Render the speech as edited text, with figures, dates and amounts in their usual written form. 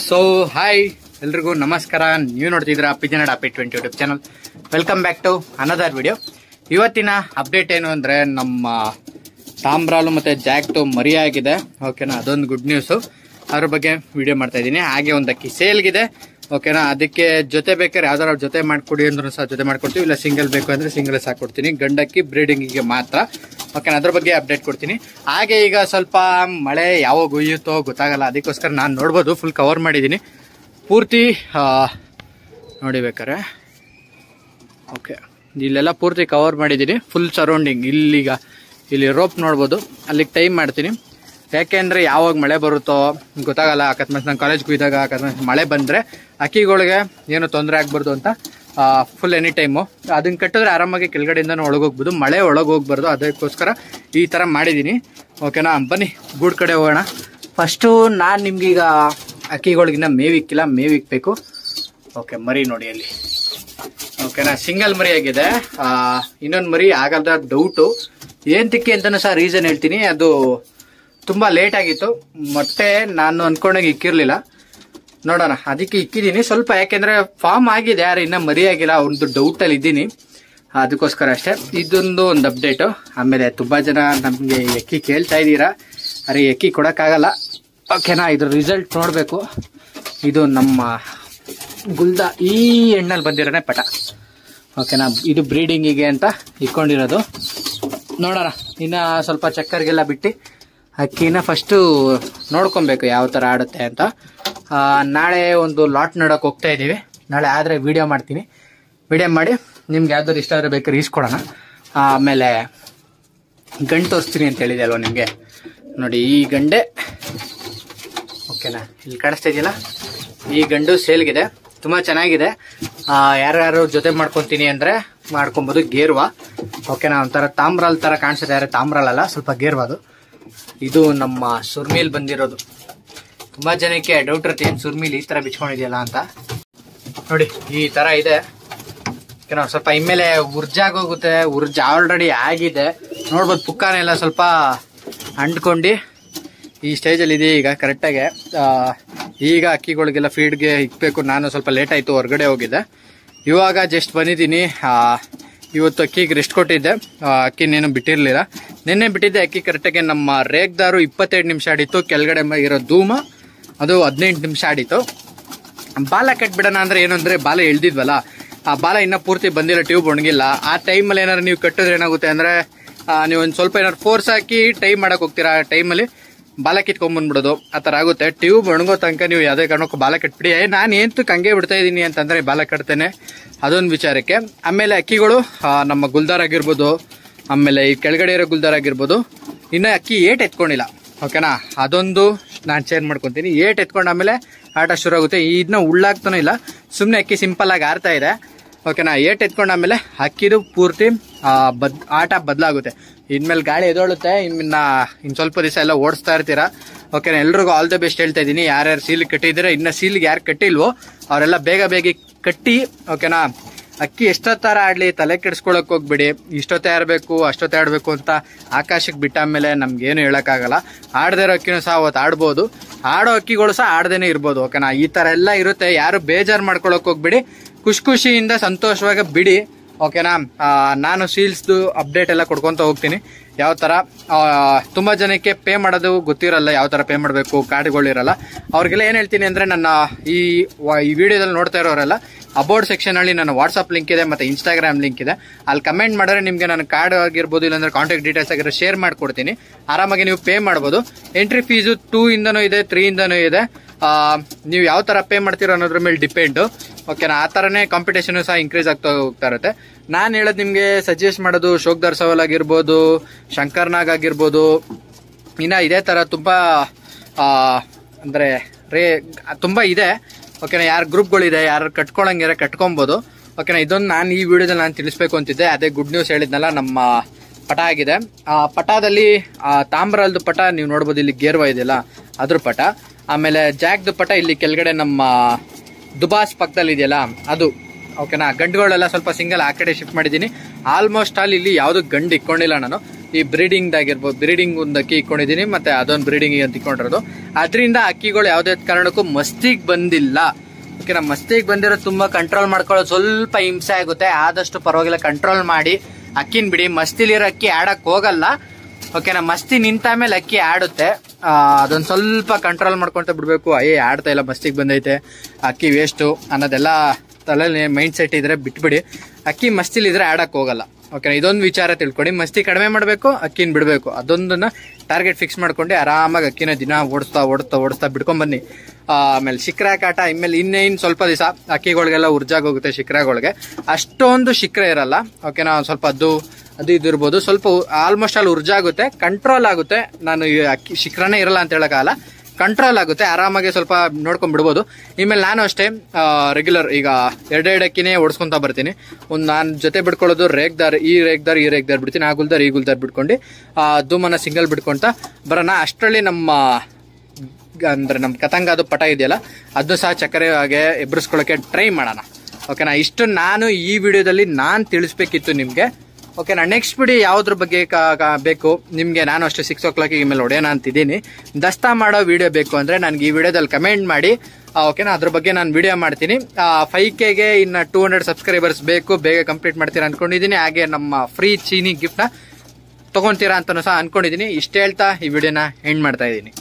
So hi ಎಲ್ರಿಗೂ ನಮಸ್ಕಾರ. ನೀವು ನೋಡ್ತಿದ್ದೀರಾ ಪಿಜನಡ್ ಅಪಿ 20 YouTube channel. Welcome back to another video. ಇವತ್ತಿನ ಅಪ್ಡೇಟ್ ಏನು ಅಂದ್ರೆ ನಮ್ಮ ತಾಮ್ರಾಲು ಮತ್ತೆ ಜಾಕ್ಟು ಮರಿ ಆಗಿದೆ. ಓಕೆನಾ, ಅದೊಂದು ಗುಡ್ ನ್ಯೂಸು. ಅದ್ರ ಬಗ್ಗೆ ವಿಡಿಯೋ ಮಾಡ್ತಾ ಇದ್ದೀನಿ. ಹಾಗೆ ಒಂದು ಅಕ್ಕಿ ಸೇಲ್ಗಿದೆ. ಓಕೆನಾ, ಅದಕ್ಕೆ ಜೊತೆ ಬೇಕಾದ್ರೆ ಯಾವ್ದಾರ ಜೊತೆ ಮಾಡ್ಕೊಡಿ ಅಂದ್ರೂ ಸಹ ಜೊತೆ ಮಾಡ್ಕೊಡ್ತೀವಿ, ಇಲ್ಲ ಸಿಂಗಲ್ ಬೇಕು ಅಂದ್ರೆ ಸಿಂಗಲ್ ಸಾಕೊಡ್ತೀನಿ. ಗಂಡಕ್ಕಿ ಬ್ರೀಡಿಂಗಿಗೆ ಮಾತ್ರ. ಓಕೆನಾ, ಅದ್ರ ಬಗ್ಗೆ ಅಪ್ಡೇಟ್ ಕೊಡ್ತೀನಿ. ಹಾಗೆ ಈಗ ಸ್ವಲ್ಪ ಮಳೆ ಯಾವಾಗ ಹುಯ್ಯುತ್ತೋ ಗೊತ್ತಾಗಲ್ಲ, ಅದಕ್ಕೋಸ್ಕರ ನಾನು ನೋಡ್ಬೋದು ಫುಲ್ ಕವರ್ ಮಾಡಿದ್ದೀನಿ ಪೂರ್ತಿ ನೋಡಿ ಬೇಕಾರೆ. ಓಕೆ, ಇಲ್ಲೆಲ್ಲ ಪೂರ್ತಿ ಕವರ್ ಮಾಡಿದ್ದೀನಿ ಫುಲ್ ಸರೌಂಡಿಂಗ್. ಇಲ್ಲಿ ರೋಪ್ ನೋಡ್ಬೋದು, ಅಲ್ಲಿಗೆ ಟೈಮ್ ಮಾಡ್ತೀನಿ. ಯಾಕೆಂದ್ರೆ ಯಾವಾಗ ಮಳೆ ಬರುತ್ತೋ ಗೊತ್ತಾಗಲ್ಲ. ಅಕಸ್ಮಾತ್ ನಾನು ಕಾಲೇಜ್ಗೆ ಹೋಗಿದಾಗ ಅಕಸ್ಮಾತ್ ಮಳೆ ಬಂದರೆ ಅಕ್ಕಿಗಳಿಗೆ ಏನೋ ತೊಂದರೆ ಆಗ್ಬಾರ್ದು ಅಂತ ಫುಲ್ ಎನಿ ಟೈಮು ಅದನ್ನ ಕಟ್ಟಿದ್ರೆ ಆರಾಮಾಗಿ ಕೆಳಗಡೆಯಿಂದನೂ ಒಳಗೋಗ್ಬೋದು, ಮಳೆ ಒಳಗೋಗ್ಬಾರ್ದು. ಅದಕ್ಕೋಸ್ಕರ ಈ ಥರ ಮಾಡಿದ್ದೀನಿ. ಓಕೆನಾ, ಬನ್ನಿ ಗೂಡ್ ಕಡೆ ಹೋಗೋಣ. ಫಸ್ಟು ನಾನು ನಿಮ್ಗೀಗ ಅಕ್ಕಿಗಳಿಗಿನ್ನ ಮೇವಿಕ್ಕಿಲ್ಲ, ಮೇವಿಕ್ಬೇಕು. ಓಕೆ, ಮರಿ ನೋಡಿ ಅಲ್ಲಿ. ಓಕೆನಾ, ಸಿಂಗಲ್ ಮರಿ ಆಗಿದೆ. ಇನ್ನೊಂದು ಮರಿ ಆಗಲ್ದ ಡೌಟು. ಏಂತಕ್ಕೆ ಅಂತಲೂ ಸಹ ರೀಸನ್ ಹೇಳ್ತೀನಿ. ಅದು ತುಂಬ ಲೇಟ್ ಆಗಿತ್ತು, ಮೊಟ್ಟೆ ನಾನು ಅಂದ್ಕೊಂಡಾಗ ಇಕ್ಕಿರಲಿಲ್ಲ. ನೋಡೋಣ, ಅದಕ್ಕೆ ಇಕ್ಕಿದ್ದೀನಿ ಸ್ವಲ್ಪ. ಯಾಕೆಂದರೆ ಫಾರ್ಮ್ ಆಗಿದೆ, ಯಾರು ಇನ್ನೂ ಮರಿ ಆಗಿಲ್ಲ, ಒಂದು ಡೌಟಲ್ಲಿ ಇದ್ದೀನಿ. ಅದಕ್ಕೋಸ್ಕರ ಅಷ್ಟೇ. ಇದೊಂದು ಒಂದು ಅಪ್ಡೇಟು. ಆಮೇಲೆ ತುಂಬ ಜನ ನಮಗೆ ಎಕ್ಕಿ ಕೇಳ್ತಾ ಇದ್ದೀರಾ, ಅರೆ ಎಕ್ಕಿ ಕೊಡೋಕ್ಕಾಗಲ್ಲ. ಓಕೆನಾ, ಇದ್ರ ರಿಸಲ್ಟ್ ನೋಡಬೇಕು. ಇದು ನಮ್ಮ ಗುಲ್ದ ಈ ಎಣ್ಣಲ್ಲಿ ಬಂದಿರೋನೆ ಪಟ. ಓಕೆನಾ, ಇದು ಬ್ರೀಡಿಂಗಿಗೆ ಅಂತ ಇಟ್ಕೊಂಡಿರೋದು. ನೋಡೋಣ, ಇನ್ನು ಸ್ವಲ್ಪ ಚಕ್ಕರ್ಗೆಲ್ಲ ಬಿಟ್ಟು ಅಕ್ಕಿನ ಫಸ್ಟು ನೋಡ್ಕೊಬೇಕು ಯಾವ ಥರ ಆಡುತ್ತೆ ಅಂತ. ನಾಳೆ ಒಂದು ಲಾಟ್ ನೋಡೋಕೆ ಹೋಗ್ತಾ ಇದ್ದೀವಿ. ನಾಳೆ ಆದರೆ ವಿಡಿಯೋ ಮಾಡ್ತೀನಿ. ವಿಡಿಯೋ ಮಾಡಿ ನಿಮ್ಗೆ ಯಾವ್ದಾದ್ರು ಇಷ್ಟ ಆದರೆ ಬೇಕಾದ್ರೆ ಈಸ್ಕೊಡೋಣ. ಆಮೇಲೆ ಗಂಡು ತೋರಿಸ್ತೀನಿ ಅಂತ ಹೇಳಿದೆ ಅಲ್ವ ನಿಮಗೆ. ನೋಡಿ, ಈ ಗಂಡೆ. ಓಕೆನಾ, ಇಲ್ಲಿ ಕಾಣಿಸ್ತಾ ಇದೆಯಲ್ಲ, ಈ ಗಂಡು ಸೇಲ್ಗಿದೆ. ತುಂಬ ಚೆನ್ನಾಗಿದೆ. ಯಾರ್ಯಾರು ಜೊತೆ ಮಾಡ್ಕೊತೀನಿ ಅಂದರೆ ಮಾಡ್ಕೊಬೋದು. ಗೇರ್ವ. ಓಕೆನಾ, ಒಂಥರ ತಾಮ್ರಾಲ್ ಥರ ಕಾಣಿಸುತ್ತೆ. ಯಾರೇ ತಾಮ್ರಾಲ್ ಅಲ್ಲ, ಸ್ವಲ್ಪ ಗೇರ್ವಾದು. ಇದು ನಮ್ಮ ಸುರ್ಮೀಲ್ ಬಂದಿರೋದು. ತುಂಬ ಜನಕ್ಕೆ ಡೌಟ್ ಇರುತ್ತೆ, ಏನು ಸುರ್ಮೀಲ್ ಈ ಥರ ಬಿಚ್ಕೊಂಡಿದೆಯಲ್ಲ ಅಂತ. ನೋಡಿ, ಈ ಥರ ಇದೆ. ಓಕೆನಾ, ಸ್ವಲ್ಪ ಇನ್ಮೇಲೆ ಉರ್ಜಾಗೋಗುತ್ತೆ. ಉರ್ಜ ಆಲ್ರೆಡಿ ಆಗಿದೆ ನೋಡ್ಬೋದು. ಪುಕ್ಕನೆಲ್ಲ ಸ್ವಲ್ಪ ಅಂಟ್ಕೊಂಡು ಈ ಸ್ಟೇಜಲ್ಲಿ ಇದೆ ಈಗ ಕರೆಕ್ಟಾಗಿ. ಈಗ ಅಕ್ಕಿಗಳಿಗೆಲ್ಲ ಫೀಡ್ಗೆ ಇಕ್ಬೇಕು. ನಾನು ಸ್ವಲ್ಪ ಲೇಟ್ ಆಯಿತು, ಹೊರಗಡೆ ಹೋಗಿದ್ದೆ. ಇವಾಗ ಜಸ್ಟ್ ಬಂದಿದ್ದೀನಿ. ಇವತ್ತು ಅಕ್ಕಿಗೆ ರೆಸ್ಟ್ ಕೊಟ್ಟಿದ್ದೆ. ಅಕ್ಕಿನೇನು ಬಿಟ್ಟಿರಲಿಲ್ಲ. ನಿನ್ನೆ ಬಿಟ್ಟಿದ್ದೆ ಅಕ್ಕಿ ಕರೆಕ್ಟಾಗಿ. ನಮ್ಮ ರೇಗ್ದಾರು 22 ನಿಮಿಷ ಆಡಿತ್ತು. ಕೆಳಗಡೆ ಇರೋ ಧೂಮ ಅದು 18 ನಿಮಿಷ ಆಡಿತ್ತು. ಬಾಲ ಕಟ್ಬಿಡೋಣ ಅಂದರೆ ಏನು ಅಂದರೆ, ಬಾಲ ಎಳ್ದಿದ್ವಲ್ಲ, ಆ ಬಾಲ ಇನ್ನೂ ಪೂರ್ತಿ ಬಂದಿಲ್ಲ, ಟ್ಯೂಬ್ ಒಣಗಿಲ್ಲ. ಆ ಟೈಮಲ್ಲಿ ಏನಾದ್ರು ನೀವು ಕಟ್ಟಿದ್ರೆ ಏನಾಗುತ್ತೆ ಅಂದರೆ, ನೀವು ಒಂದು ಸ್ವಲ್ಪ ಏನಾದ್ರು ಫೋರ್ಸ್ ಹಾಕಿ ಟೈಮ್ ಮಾಡೋಕೆ ಹೋಗ್ತೀರಾ, ಆ ಟೈಮಲ್ಲಿ ಬಾಲ ಕಿತ್ಕೊಂಡ್ಬಂದ್ಬಿಡೋದು. ಆ ಥರ ಆಗುತ್ತೆ. ಟ್ಯೂಬ್ ಒಣಗೋ ತನಕ ನೀವು ಯಾವುದೇ ಕಾರಣಕ್ಕೂ ಬಾಲ ಕಟ್ಬಿಡಿ. ನಾನು ಏಂತಕ್ಕೆ ಹಂಗೆ ಬಿಡ್ತಾ ಇದ್ದೀನಿ ಅಂತಂದರೆ ಬಾಲ ಕಟ್ತೇನೆ, ಅದೊಂದು ವಿಚಾರಕ್ಕೆ. ಆಮೇಲೆ ಅಕ್ಕಿಗಳು ನಮ್ಮ ಗುಲ್ದಾರ್ ಆಗಿರ್ಬೋದು, ಆಮೇಲೆ ಈ ಕೆಳಗಡೆ ಇರೋ ಗುಲ್ದಾರ್ ಆಗಿರ್ಬೋದು, ಇನ್ನೂ ಅಕ್ಕಿ ಏಟ್ ಎತ್ಕೊಂಡಿಲ್ಲ. ಓಕೆನಾ, ಅದೊಂದು ನಾನು ಶೇರ್ ಮಾಡ್ಕೊತೀನಿ. ಏಟ್ ಎತ್ಕೊಂಡಾಮೇಲೆ ಆಟ ಶುರು ಆಗುತ್ತೆ. ಇದನ್ನ ಉಳ್ಳಾಗ್ತಾನೂ ಇಲ್ಲ, ಸುಮ್ಮನೆ ಅಕ್ಕಿ ಸಿಂಪಲ್ಲಾಗಿ ಆಡ್ತಾ ಇದೆ. ಓಕೆನಾ, ಏಟ್ ಎತ್ಕೊಂಡಾಮೇಲೆ ಅಕ್ಕಿದು ಪೂರ್ತಿ ಆಟ ಬದಲಾಗುತ್ತೆ. ಇನ್ಮೇಲೆ ಗಾಳಿ ಎದೊಳುತ್ತೆ. ಇನ್ನು ಸ್ವಲ್ಪ ದಿವಸ ಎಲ್ಲ ಓಡಿಸ್ತಾ ಇರ್ತೀರಾ. ಓಕೆನಾ, ಎಲ್ರಿಗೂ ಆಲ್ ದ ಬೆಸ್ಟ್ ಹೇಳ್ತಾ ಇದ್ದೀನಿ. ಯಾರ್ಯಾರು ಸೀಲಿಗೆ ಕಟ್ಟಿದ್ದೀರಾ, ಇನ್ನು ಸೀಲಿಗೆ ಯಾರು ಕಟ್ಟಿಲ್ವೋ ಅವರೆಲ್ಲ ಬೇಗ ಕಟ್ಟಿ. ಓಕೆನಾ, ಅಕ್ಕಿ ಎಷ್ಟೊತ್ತರ ಆಡಲಿ, ತಲೆ ಕೆಡಿಸ್ಕೊಳಕ್ಕೆ ಹೋಗ್ಬಿಡಿ. ಇಷ್ಟೊತ್ತೇ ಆಡಬೇಕು ಅಷ್ಟೊತ್ತೇ ಆಡಬೇಕು ಅಂತ ಆಕಾಶಕ್ಕೆ ಬಿಟ್ಟ ಮೇಲೆ ನಮ್ಗೇನು ಹೇಳೋಕ್ಕಾಗಲ್ಲ. ಆಡದೇ ಇರೋ ಅಕ್ಕಿನೂ ಸಹ ಅವತ್ತು ಆಡ್ಬೋದು, ಆಡೋ ಅಕ್ಕಿಗಳು ಸಹ ಆಡ್ದೇನೆ ಇರ್ಬೋದು. ಓಕೆನಾ, ಈ ಥರ ಎಲ್ಲ ಇರುತ್ತೆ. ಯಾರು ಬೇಜಾರು ಮಾಡ್ಕೊಳಕ್ಕೆ ಹೋಗ್ಬಿಡಿ, ಖುಷಿಯಿಂದ ಸಂತೋಷವಾಗಿ ಬಿಡಿ. ಓಕೆನಾ, ನಾನು ಸೀಲ್ಸ್ದು ಅಪ್ಡೇಟ್ ಎಲ್ಲ ಕೊಡ್ಕೊತ ಹೋಗ್ತೀನಿ. ಯಾವ ಥರ ತುಂಬ ಜನಕ್ಕೆ ಪೇ ಮಾಡೋದು ಗೊತ್ತಿರಲ್ಲ, ಯಾವ ಥರ ಪೇ ಮಾಡಬೇಕು, ಕಾರ್ಡ್ಗಳಿರಲ್ಲ. ಅವ್ರಿಗೆಲ್ಲ ಏನು ಹೇಳ್ತೀನಿ ಅಂದರೆ, ನನ್ನ ಈ ವಿಡಿಯೋದಲ್ಲಿ ನೋಡ್ತಾ ಇರೋರೆಲ್ಲ ಅಬೌಟ್ ಸೆಕ್ಷನಲ್ಲಿ ನನ್ನ ವಾಟ್ಸಪ್ ಲಿಂಕ್ ಇದೆ ಮತ್ತು ಇನ್ಸ್ಟಾಗ್ರಾಮ್ ಲಿಂಕ್ ಇದೆ. ಅಲ್ಲಿ ಕಮೆಂಟ್ ಮಾಡಿದ್ರೆ ನಿಮಗೆ ನನ್ನ ಕಾರ್ಡ್ ಆಗಿರ್ಬೋದು, ಇಲ್ಲಾಂದ್ರೆ ಕಾಂಟ್ಯಾಕ್ಟ್ ಡೀಟೇಲ್ಸ್ ಆಗಿರೋ ಶೇರ್ ಮಾಡಿಕೊಡ್ತೀನಿ. ಆರಾಮಾಗಿ ನೀವು ಪೇ ಮಾಡ್ಬೋದು. ಎಂಟ್ರಿ ಫೀಸು 2 ಇಂದನೂ ಇದೆ, 3 ಇಂದನೂ ಇದೆ. ನೀವು ಯಾವ ಥರ ಪೇ ಮಾಡ್ತೀರೋ ಅನ್ನೋದ್ರ ಮೇಲೆ ಡಿಪೆಂಡು. ಓಕೆನಾ, ಆ ಥರನೇ ಕಾಂಪಿಟೇಷನು ಸಹ ಇನ್ಕ್ರೀಸ್ ಆಗ್ತಾ ಹೋಗ್ತಾ ಇರುತ್ತೆ. ನಾನು ಹೇಳೋದು ನಿಮಗೆ ಸಜೆಸ್ಟ್ ಮಾಡೋದು ಶೋಕ್ದಾರ್ ಸವಾಲ್ ಆಗಿರ್ಬೋದು, ಶಂಕರ್ನಾಗ್ ಆಗಿರ್ಬೋದು, ಇನ್ನು ಇದೇ ಥರ ತುಂಬ ಅಂದರೆ ತುಂಬ ಇದೆ. ಓಕೆನಾ, ಯಾರು ಗ್ರೂಪ್ಗಳಿದೆ, ಯಾರು ಕಟ್ಕೊಳಂಗಿರ ಕಟ್ಕೊಬೋದು. ಓಕೆನಾ, ಇದೊಂದು ನಾನು ಈ ವಿಡಿಯೋದಲ್ಲಿ ನಾನು ತಿಳಿಸ್ಬೇಕು ಅಂತಿದ್ದೆ. ಅದೇ ಗುಡ್ ನ್ಯೂಸ್ ಹೇಳಿದ್ನಲ್ಲ, ನಮ್ಮ ಪಟ ಆಗಿದೆ. ಆ ಪಟಾದಲ್ಲಿ ತಾಮ್ರಲ್ದು ಪಟ ನೀವು ನೋಡ್ಬೋದು, ಇಲ್ಲಿ ಗೇರ್ವ ಇದೆಯಲ್ಲ ಅದ್ರ ಪಟ. ಆಮೇಲೆ ಜಾಕ್ದು ಪಟ ಇಲ್ಲಿ ಕೆಳಗಡೆ ನಮ್ಮ ದುಬಾಸ್ ಪಕ್ಕದಲ್ಲಿ ಇದೆಯಲ್ಲ ಅದು. ಓಕೆನಾ, ಗಂಡುಗಳೆಲ್ಲ ಸ್ವಲ್ಪ ಸಿಂಗಲ್ ಆ ಕಡೆ ಶಿಫ್ಟ್ ಮಾಡಿದ್ದೀನಿ. ಆಲ್ಮೋಸ್ಟ್ ಆಲ್ ಇಲ್ಲಿ ಯಾವುದು ಗಂಡು ಇಕ್ಕೊಂಡಿಲ್ಲ ನಾನು. ಈ ಬ್ರೀಡಿಂಗ್ದಾಗಿರ್ಬೋದು, ಬ್ರೀಡಿಂಗ್ ಒಂದು ಅಕ್ಕಿ ಇಟ್ಕೊಂಡಿದ್ದೀನಿ, ಮತ್ತೆ ಅದೊಂದು ಬ್ರೀಡಿಂಗ್ ಅಂತ ಇಟ್ಕೊಂಡಿರೋದು. ಅದರಿಂದ ಅಕ್ಕಿಗಳು ಯಾವುದೇ ಕಾರಣಕ್ಕೂ ಮಸ್ತಿಗೆ ಬಂದಿಲ್ಲ. ಓಕೆನಾ, ಮಸ್ತಿಗೆ ಬಂದಿರೋದು ತುಂಬಾ ಕಂಟ್ರೋಲ್ ಮಾಡ್ಕೊಳ್ಳೋದು ಸ್ವಲ್ಪ ಹಿಂಸೆ ಆಗುತ್ತೆ. ಆದಷ್ಟು ಪರವಾಗಿಲ್ಲ ಕಂಟ್ರೋಲ್ ಮಾಡಿ ಅಕ್ಕಿನ ಬಿಡಿ. ಮಸ್ತಿಲಿರೋ ಅಕ್ಕಿ ಆಡಕ್ ಹೋಗಲ್ಲ. ಓಕೆನಾ, ಮಸ್ತಿ ನಿಂತ ಮೇಲೆ ಅಕ್ಕಿ ಆಡುತ್ತೆ. ಅದೊಂದು ಸ್ವಲ್ಪ ಕಂಟ್ರೋಲ್ ಮಾಡ್ಕೊಂತ ಬಿಡ್ಬೇಕು. ಆಡ್ತಾ ಇಲ್ಲ, ಮಸ್ತಿಗೆ ಬಂದೈತೆ, ಅಕ್ಕಿ ವೇಸ್ಟು ಅನ್ನೋದೆಲ್ಲ ತಲೆಯಲ್ಲಿ ಮೈಂಡ್ ಸೆಟ್ ಇದ್ರೆ ಬಿಟ್ಬಿಡಿ. ಅಕ್ಕಿ ಮಸ್ತಿಲಿದ್ರೆ ಆಡಕ್ ಹೋಗಲ್ಲ. ಓಕೆನಾ, ಇದೊಂದು ವಿಚಾರ ತಿಳ್ಕೊಡಿ. ಮಸ್ತಿ ಕಡಿಮೆ ಮಾಡಬೇಕು, ಅಕ್ಕಿನ ಬಿಡಬೇಕು. ಅದೊಂದನ್ನ ಟಾರ್ಗೆಟ್ ಫಿಕ್ಸ್ ಮಾಡ್ಕೊಂಡು ಆರಾಮಾಗಿ ಅಕ್ಕಿನ ದಿನ ಓಡಿಸ್ತಾ ಬಿಡ್ಕೊಂಡ್ ಬನ್ನಿ. ಆಮೇಲೆ ಶಿಕ್ರ ಕಾಟ ಇನ್ಮೇಲೆ ಇನ್ನೇನು ಸ್ವಲ್ಪ ದಿವಸ ಅಕ್ಕಿಗಳಿಗೆಲ್ಲ ಉರ್ಜಾಗೋಗುತ್ತೆ. ಶಿಕ್ರಗಳಿಗೆ ಅಷ್ಟೊಂದು ಶಿಕ್ರ ಇರಲ್ಲ. ಓಕೆನಾ, ಸ್ವಲ್ಪ ಅದು ಇದು ಇರ್ಬೋದು. ಸ್ವಲ್ಪ ಆಲ್ಮೋಸ್ಟ್ ಅಲ್ಲಿ ಉರ್ಜಾಗುತ್ತೆ, ಕಂಟ್ರೋಲ್ ಆಗುತ್ತೆ. ನಾನು ಅಕ್ಕಿ ಶಿಕ್ರನೇ ಇರಲ್ಲ ಅಂತ ಹೇಳಕ್ಕಾಗಲ್ಲ, ಕಂಟ್ರೋಲ್ ಆಗುತ್ತೆ. ಆರಾಮಾಗಿ ಸ್ವಲ್ಪ ನೋಡ್ಕೊಂಡ್ ಬಿಡ್ಬೋದು. ಇನ್ಮೇಲೆ ನಾನು ಅಷ್ಟೇ ರೆಗ್ಯುಲರ್ ಈಗ ಎರಡೆರಡು ಅಕ್ಕಿನೇ ಓಡಿಸ್ಕೊಂತ ಬರ್ತೀನಿ. ನಾನು ಜೊತೆ ಬಿಡ್ಕೊಳ್ಳೋದು ರೇಗ್ದಾರ್, ಈ ರೇಗ್ದಾರ್ ಬಿಡ್ತೀನಿ, ಆ ಗುಲ್ದಾರ್ ಬಿಡ್ಕೊಂಡು ಧೂಮನ ಸಿಂಗಲ್ ಬಿಡ್ಕೊಂತ ಬರೋಣ. ಅಷ್ಟರಲ್ಲಿ ನಮ್ಮ ಕತಂಗ ಅದು ಪಟ ಇದೆಯಲ್ಲ, ಅದನ್ನು ಸಹ ಚಕ್ಕರೆ ಹಾಗೆ ಎಬ್ರಿಸ್ಕೊಳ್ಳೋಕೆ ಟ್ರೈ ಮಾಡೋಣ. ಓಕೆನಾ, ಇಷ್ಟು ನಾನು ಈ ವಿಡಿಯೋದಲ್ಲಿ ನಾನು ತಿಳಿಸ್ಬೇಕಿತ್ತು ನಿಮಗೆ. ಓಕೆನಾ, ನೆಕ್ಸ್ಟ್ ವಿಡಿಯೋ ಯಾವುದ್ರ ಬಗ್ಗೆ ಬೇಕು ನಿಮಗೆ, ನಾನು ಅಷ್ಟೇ 6 o'clock ಮೇಲೆ ಹೊಡೆಯೋಣ ಅಂತಿದ್ದೀನಿ. ದಸ್ತಾ ಮಾಡೋ ವಿಡಿಯೋ ಬೇಕು ಅಂದರೆ ನನಗೆ ಈ ವಿಡಿಯೋದಲ್ಲಿ ಕಮೆಂಟ್ ಮಾಡಿ. ಓಕೆನಾ, ಅದ್ರ ಬಗ್ಗೆ ನಾನು ವಿಡಿಯೋ ಮಾಡ್ತೀನಿ. 5Kಗೆ ಇನ್ನು 200 ಸಬ್ಸ್ಕ್ರೈಬರ್ಸ್ ಬೇಕು, ಬೇಗ ಕಂಪ್ಲೀಟ್ ಮಾಡ್ತೀರಾ ಅಂದ್ಕೊಂಡಿದ್ದೀನಿ. ಹಾಗೆ ನಮ್ಮ ಫ್ರೀ ಚೀನಿ ಗಿಫ್ಟ್ನ ತೊಗೊತೀರಾ ಅಂತಲೂ ಸಹ ಅಂದ್ಕೊಂಡಿದ್ದೀನಿ. ಇಷ್ಟು ಹೇಳ್ತಾ ಈ ವಿಡಿಯೋನ ಎಂಡ್ ಮಾಡ್ತಾ ಇದ್ದೀನಿ.